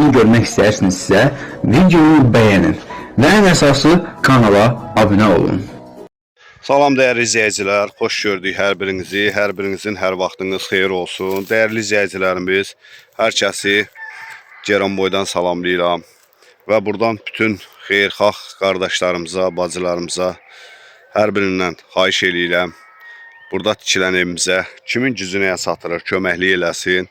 videonu görmək istəyirsinizsə, videonu bəyənin və ən əsası kanala abunə olun. Salam dəyərli izləyicilər, xoş gördük hər birinizi, hər birinizin hər vaxtınız xeyir olsun. Dəyərli izləyicilərimiz, hər kəsi Ceyranboydan salamlayıram və buradan bütün xeyirxah qardaşlarımıza, bacılarımıza hər birindən xahiş eləyirəm. Burada tikilən evimizə kimin gücünə çatdırır, köməklik eləsin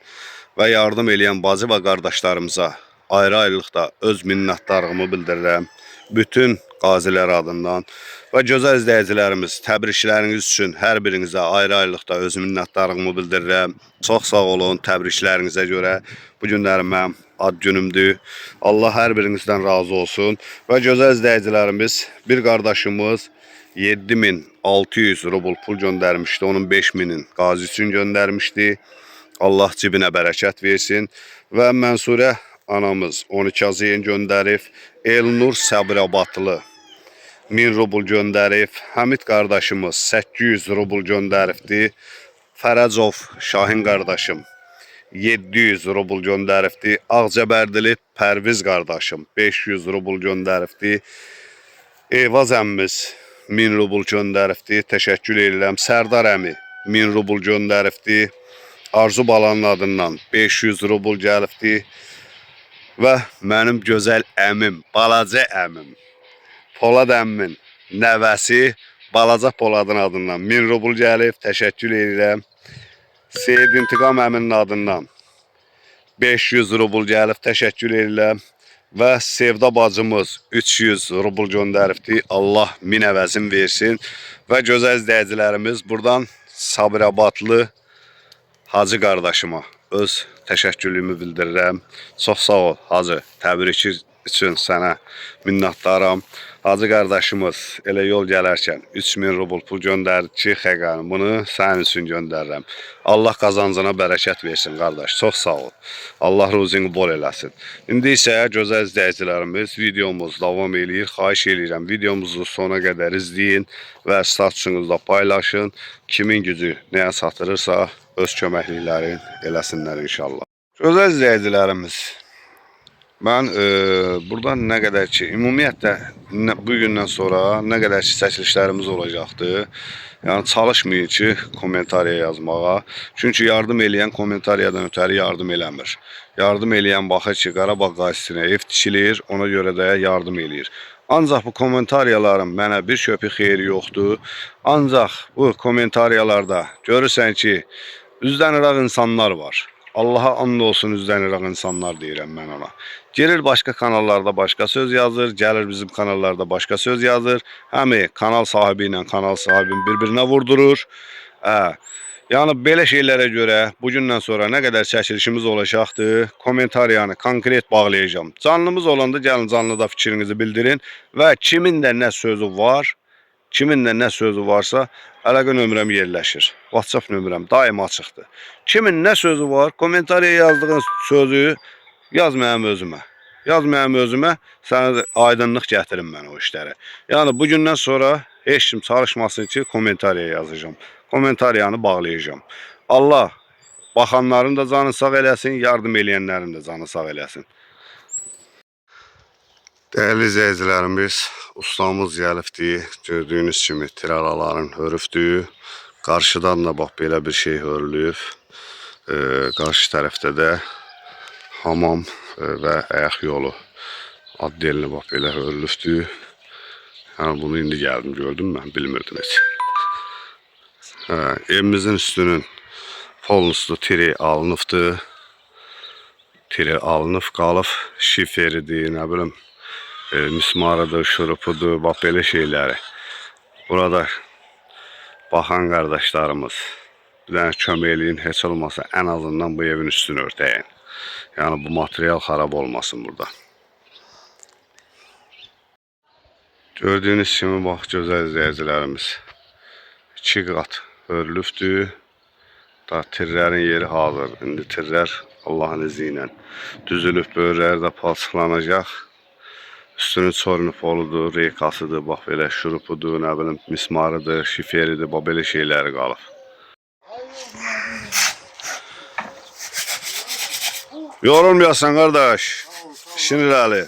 və yardım eləyən bacı və qardaşlarımıza ayrı-ayrılıqda öz minnətdarlığımı bildirirəm. Bütün qazilər adından və gözəl izləyicilərimiz, təbrikləriniz üçün hər birinizə ayrı-ayrılıqda öz minnətdarlığımı bildirirəm. Çox sağ olun təbriklərinizə görə. Bu günlərim mənim ad günümdür. Allah hər birinizdən razı olsun. Və gözəl izləyicilərimiz, bir qardaşımız 7600 rubl pul göndərmişdi. Onun 5000'in qazi üçün göndərmişdi. Allah cibinə bərəkət versin. Və Mənsurə anamız 12 aziyen gönderib. Elnur Səbirabatlı 1000 rubl gönderib. Həmid qardaşımız 800 rubl gönderibdi. Fərəcov Şahin qardaşım 700 rubl gönderibdi. Ağcabərdili Pərviz qardaşım 500 rubl gönderibdi. Eyvaz əmmimiz 1000 rubl gönderibdi. Təşəkkür edirəm. Sərdar əmi 1000 rubl gönderibdi. Arzu balanın adından 500 rubl gəlibdi. Və mənim gözəl əmim, balaca əmim, Polad əmmin nəvəsi balaca Poladın adından 1000 rubl gəlib. Təşəkkür edirəm. Seyid İntiqam əminin adından 500 rubl gəlib. Təşəkkür edirəm. Və Sevda bacımız 300 rubl göndəribdi. Allah min əvəzin versin. Və gözəl izləyicilərimiz, buradan Sabirabadlı Hacı qardaşıma öz təşəkkürlüyümü bildirirəm. Çox sağ ol Hacı, təbrik üçün sənə minnətdaram. Hacı qardaşımız elə yol gələrkən 3000 rubl pul göndərdi ki, xəqanım, bunu sənin üçün göndərirəm. Allah qazancına bərəkət versin qardaş, çox sağ ol. Allah ruzunu bol eləsin. İndi isə gözəl izləyicilərimiz, videomuz davam eləyir. Xahiş eləyirəm, videomuzu sona qədər izləyin və statusınızda paylaşın. Kimin gücü nəyə çatdırırsa öz köməkliklərin eləsinlər inşallah. Gözəl izləyicilərimiz, mən buradan nə qədər ki, ümumiyyətlə bu gündən sonra nə qədər ki çəkilişlərimiz olacaqdır. Yəni çalışmayın ki, kommentariya yazmağa. Çünki yardım eləyən kommentariyadan ötəri yardım eləmir. Yardım eləyən baxır ki, Qarabağ qazisinə ev tikilir, ona görə də yardım eləyir. Ancaq bu kommentariyaların mənə bir köpük xeyri yoxdur. Ancaq bu kommentariyalarda görürsən ki, üzdən ıraq insanlar var. Allaha and olsun, üzdən ıraq insanlar deyirəm mən ona. Gelir başqa kanallarda başqa söz yazır, gəlir bizim kanallarda başqa söz yazır. Həmi kanal sahibi ilə kanal sahibini bir-birinə vurdurur. Yəni belə şeylərə görə bu gündən sonra nə qədər çəkilişimiz olacaqdır, kommentariyanı konkret bağlayacağım. Canlımız olanda gəlin canlıda fikrinizi bildirin və kimin də nə sözü var, kimin də nə sözü varsa əlaqə nömrəm yerləşir. WhatsApp nömrəm daim açıqdır. Kimin nə sözü var, kommentariya yazdığın sözü yaz mənim özümə. Yaz mənim özümə, sənə aydınlıq gətirim mən o işlərə. Yəni bu gündən sonra heç kim çalışmasın ki, kommentariya yazacağım. Kommentariyanı bağlayacağım. Allah baxanların da canı sağ eləsin, yardım eləyənlərin də canı sağ eləsin. Dəyərli izləyicilərimiz, ustamız gəlibdir. Gördüyünüz kimi tiralaların hörüfdür. Qarşıdan da bax belə bir şey hörülüb. Qarşı tərəfdə də hamam və ayaq yolu addelini bax belə hörülübdür. Yəni bunu indi gəldim gördüm mən, bilmirdim heç. Evimizin üstünün polnusu tiri alınıbdır. Tiri alınıb qalıb, şiferidir, nə bilim, mismarıdır, şurupudur, bax belə şeyləri. Burada baxan qardaşlarımız bir dənə kömək eləyin, heç olmasa ən azından bu evin üstünü örtəyin. Yəni bu material xarab olmasın burada. Gördüyünüz kimi bax gözəl izləyicilərimiz 2 qat örülübdür. Da tirlərin yeri hazır. İndi tirlər Allah'ın izni ilə düzülüb, böyürləri də palçıqlanacaq. Üstünün çornifoludur, reykasıdır, bax belə şurupudur, nə bilim mismarıdır, şiferidir, bax belə şeyləri qalıb. Yorulmayasan qardaş. İşinirəli.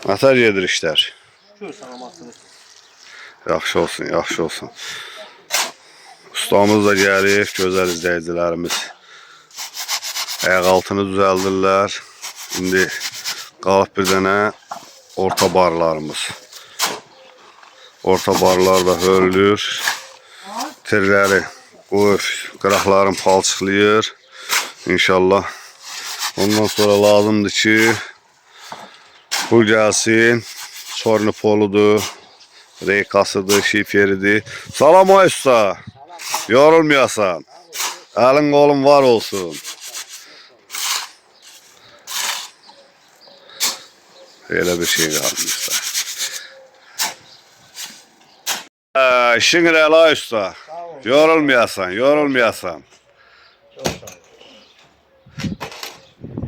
Nətər gedir işlər? Şükür salamatsınız. Yaxşı olsun, yaxşı olsun. Ustamız da gəlir, gözəl izləyicilərimiz. Ayaq altını düzəldirlər. İndi qalıb bir dənə orta barlarımız. Orta barlar da hörülür. Tirləri qoyub, qıraqların palçıqlayır. İnşallah. Ondan sonra lazımdır ki, bu gəlsin. Sornipoludur, reykasıdır, şiferidir. Salam ay usta. Yorulmayasan. Əlin qolun var olsun. Elə bir şey qalmışsa. İşin irəli ay usta. Yorulmayasan, yorulmayasan.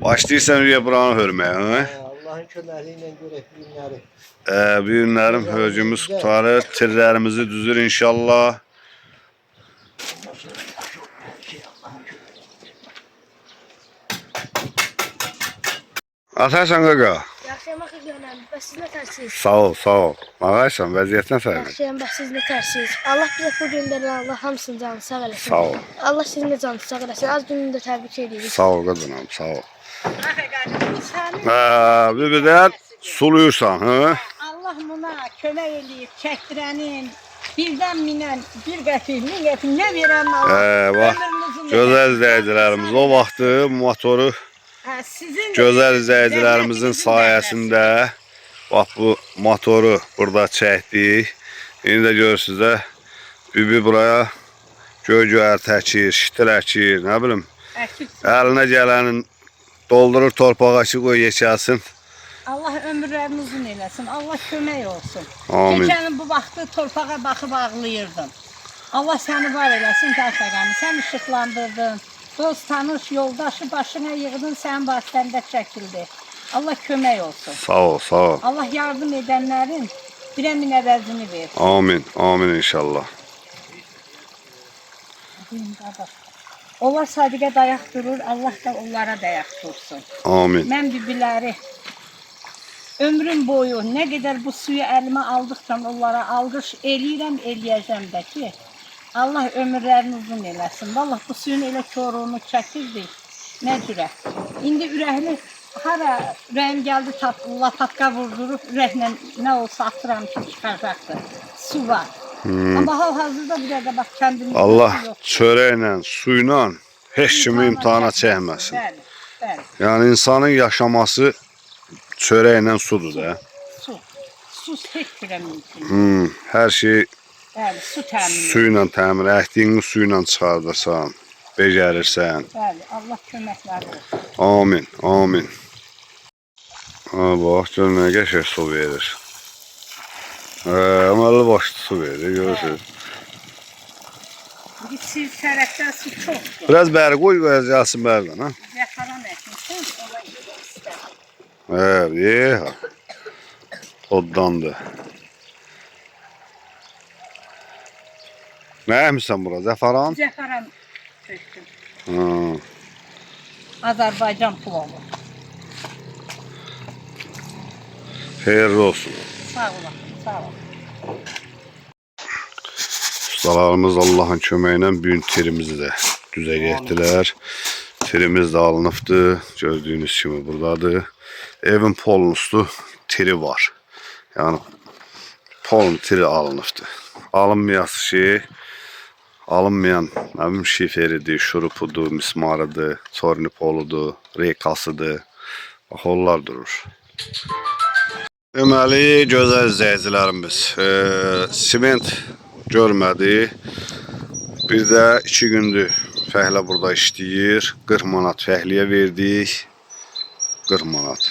Başlayırsan üyə buranı hörməyə, hə? Allah'ın köməkliyi görək günləri. Bu günlərim hörgümüz qutarır, tirlərimizi düzür inşallah. Atasan qaqa. Yaxşıyam axı görünəm. Bəs siz nətərsiniz? Sağ ol, sağ ol. Ağaysan, vəziyyətdən səhvin. Yaxşıyam, bəs siz nətərsiniz? Allah bizə bu gün verir, Allah hamısını canı sağ eləsin. Sağ ol. Allah sizin də canı sağ eləsin. Az gününü də təbrik edirik. Sağ ol qızınam, sağ ol. Bir də suluyursan, hə? Allah buna kömək eləyib, çəkdirənin, birdən minən, bir qəpik, min qəpik nə verən Allah. Bax, gözəl izləyicilərimiz o vaxtı motoru gözəl izləyicilərimizin sayəsində bax bu motoru burada çəkdik. İndi də görürsünüz də bibi buraya göy-göyər təkir, şitil əkir, nə bilim. Əlinə gələnin doldurur torpağa ki, qoy yeçəlsin. Allah ömürlərini uzun eləsin, Allah kömək olsun. Amin. Keçənin bu vaxtı torpağa baxıb ağlayırdın. Allah səni var eləsin, Qarşaqanı, sən işıqlandırdın. Dost, tanış, yoldaşı başına yığdın, sənin vasitəndə çəkildi. Allah kömək olsun. Sağ ol, sağ ol. Allah yardım edənlərin birə min əvəzini ver. Amin, amin inşallah. Onlar sadiqə dayaq durur, Allah da onlara dayaq dursun. Amin. Mən bibiləri ömrüm boyu nə qədər bu suyu əlimə aldıqca onlara alqış eləyirəm, eləyəcəm də ki, Allah ömürlərini uzun eləsin. Vallahi bu suyun elə korunu çəkirdik, nə cürə. İndi ürəkli, hara ürəyim gəldi, lapatka vurdurub, ürəklə nə olsa atıram ki, çıxacaqdır. Su var. Amma hal-hazırda bir dəqiqə bax, kəndimizdə Allah su yox. çörəklə, suyla heç kimi imtihana çəkməsin. Bəli, bəli. Yəni insanın yaşaması çörəklə sudur da. Su. Su heç cürə mümkün. Hər şey Bəli, su təmini. suyla təmin, əkdiyini suyla çıxardırsan, becərirsən. Bəli, Allah köməkləri olsun. Amin, amin. Bax, gör nə qəşəng su verir. Əməlli başlı su verir, görürsünüz. Bir sil tərəfdən su çoxdur. Biraz bəri qoy, gəlsin bərdən, ha? Zəfəran əkmişsən, ona istəyir. Oddandır. Nə əmirsən bura, zəfaran? Zəfəran tökdüm. Azərbaycan plovu. Xeyirli olsun. Sağ olun, sağ olun. Ustalarımız Allah'ın köməyinə bugün tirimizi də düzə getdilər. Tirimiz də alınıbdır. Gördüyünüz kimi buradadır. Evin polun üstü tiri var. Yəni polun tiri alınıbdır. Alınmayası şey, alınmayan nə bilim şiferidir, şurupudur, mismarıdır, sornipoludur, reykasıdır. Bax onlar durur. Deməli, gözəl izləyicilərimiz, siment görmədi. Bir də 2 gündür fəhlə burada işləyir. 40 manat fəhliyə verdik. 40 manat.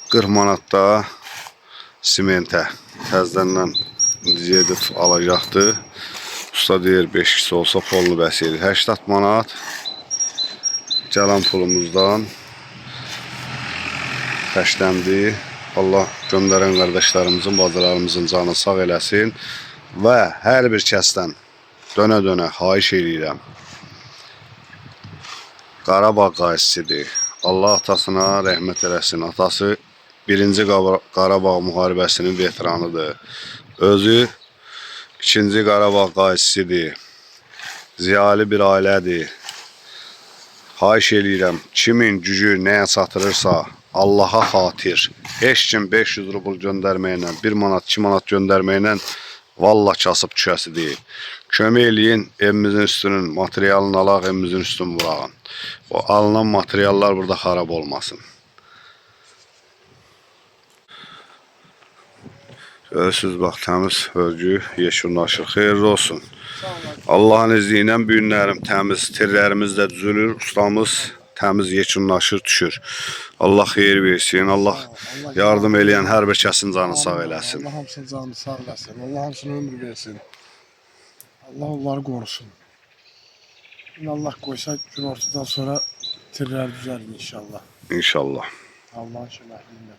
40 manat da simentə təzədən gedib alacaqdı. Usta deyir 5 kişi olsa polunu bəs edir. 80 manat gələn pulumuzdan xərcləndi. Allah göndərən qardaşlarımızın, bacılarımızın canı sağ eləsin və hər bir kəsdən dönə-dönə xahiş edirəm. Qarabağ qazisidir. Allah atasına rəhmət eləsin. Atası 1-ci Qarabağ müharibəsinin veteranıdır. Özü 2-ci Qarabağ qazisidir. Ziyalı bir ailədir. Xahiş eləyirəm, kimin gücü nəyə çatırırsa Allaha xatir. Heç kim 500 rubl göndərməklə, 1 manat, 2 manat göndərməklə valla kasıb düşəsi deyil. Kömək eləyin, evimizin üstünün materialını alaq, evimizin üstünü vurağın. O alınan materiallar burada xarab olmasın. Görürsünüz, bax, təmiz hörgü yeşurlaşır. Xeyirli olsun. Allah'ın izni ilə bu günlərim təmiz, tirlərimiz də düzülür, ustamız təmiz yekunlaşır, düşür. Allah xeyir versin, Allah yardım eləyən hər bir kəsin canı sağ eləsin. Allah hamısının canını sağ eləsin, Allah hamısına ömür versin. Allah onları qorusun. Allah qoysa gün ortadan sonra tirlər düzəlir inşallah. İnşallah. Allah'ın şöməkliğiyle.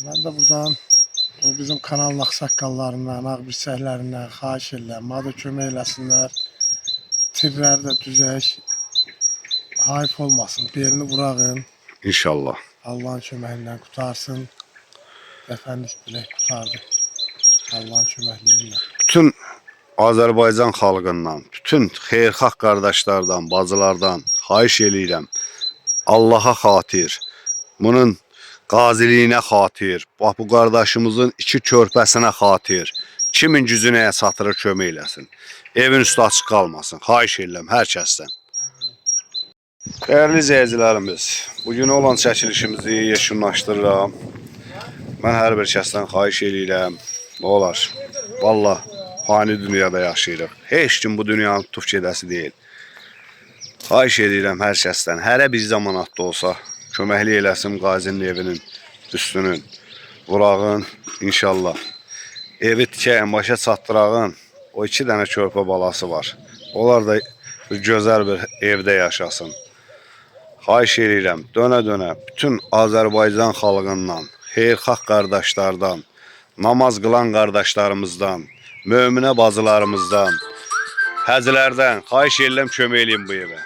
Ben de buradan o bizim kanalın aksakallarından, ağbirçəklərindən xahiş edirəm. Mənə də kömək eləsinlər. Tirlər də düzək. Hayf olmasın. Belini vurağın. İnşallah. Allah'ın köməyindən qutarsın. Efendik bilək qutardı. Allah'ın köməkliğiyle. Bütün Azərbaycan xalqından, bütün xeyirxah qardaşlardan, bacılardan xahiş eləyirəm. Allaha xatir, bunun qaziliyinə xatir, bax bu qardaşımızın 2 körpəsinə xatir, kimin gücü nəyə çatırır kömək eləsin. Evin üstü açıq qalmasın, xahiş edirəm hər kəsdən. Dəyərli izləyicilərimiz, bugün olan çəkilişimizi yekunlaşdırıram. Mən hər bir kəsdən xahiş eləyirəm, nə olar, valla fani dünyada yaşayırıq. Heç kim bu dünyanın tutub gedəsi deyil. Xahiş edirəm hər kəsdən, hərə bir zamanatda olsa, köməkli eləsin qazinin evinin üstünün, vurağın inşallah. Evi tikəyin, başa çatdırağın, o 2 dənə körpə balası var. Onlar da gözəl bir evdə yaşasın. Xahiş edirəm, dönə-dönə bütün Azərbaycan xalqından, xeyirxah qardaşlardan, namaz qılan qardaşlarımızdan, möminə bacılarımızdan, həzlərdən xahiş edirəm kömək eləyin bu evə.